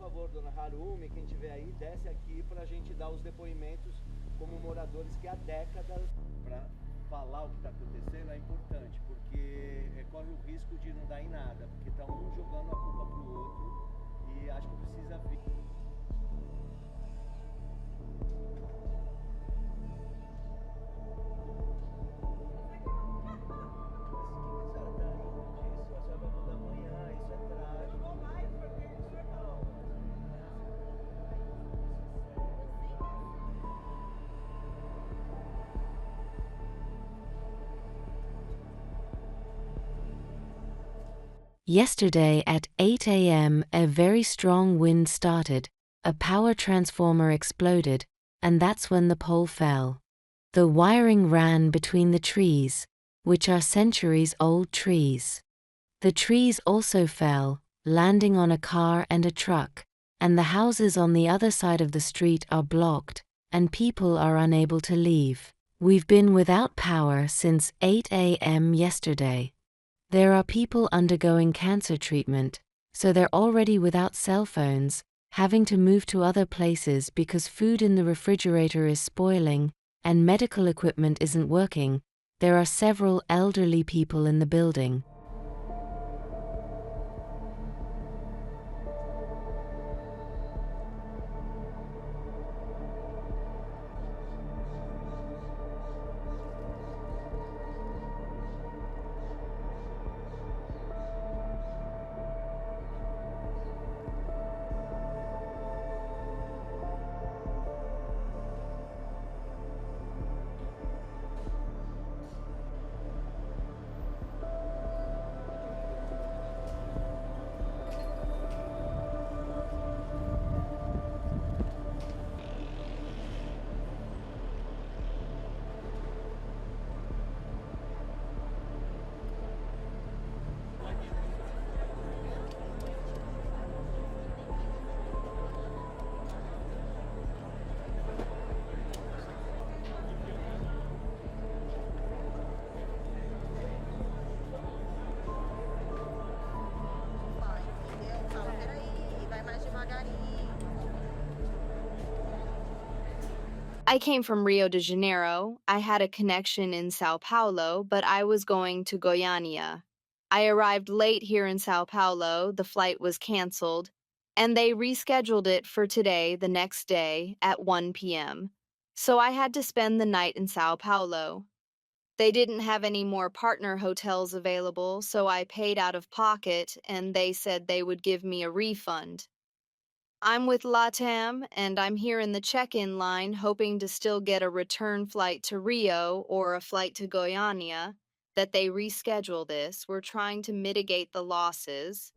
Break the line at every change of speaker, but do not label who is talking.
favor, dona Harumi, quem tiver aí, desce aqui para a gente dar os depoimentos como moradores que há décadas, para falar o que está acontecendo é importante, porque corre o risco de não dar em nada, porque está um jogando a culpa para o outro e acho que precisa vir.
Yesterday at 8 a.m. a very strong wind started, a power transformer exploded, and that's when the pole fell. The wiring ran between the trees, which are centuries-old trees. The trees also fell, landing on a car and a truck, and the houses on the other side of the street are blocked, and people are unable to leave. We've been without power since 8 a.m. yesterday. There are people undergoing cancer treatment, so they're already without cell phones, having to move to other places because food in the refrigerator is spoiling, and medical equipment isn't working. There are several elderly people in the building.
I came from Rio de Janeiro. I had a connection in Sao Paulo, but I was going to Goiânia. I arrived late here in Sao Paulo, the flight was canceled, and they rescheduled it for today, the next day, at 1 p.m. So I had to spend the night in Sao Paulo. They didn't have any more partner hotels available, so I paid out of pocket, and they said they would give me a refund. I'm with LATAM, and I'm here in the check-in line hoping to still get a return flight to Rio or a flight to Goiânia. That they reschedule this. We're trying to mitigate the losses.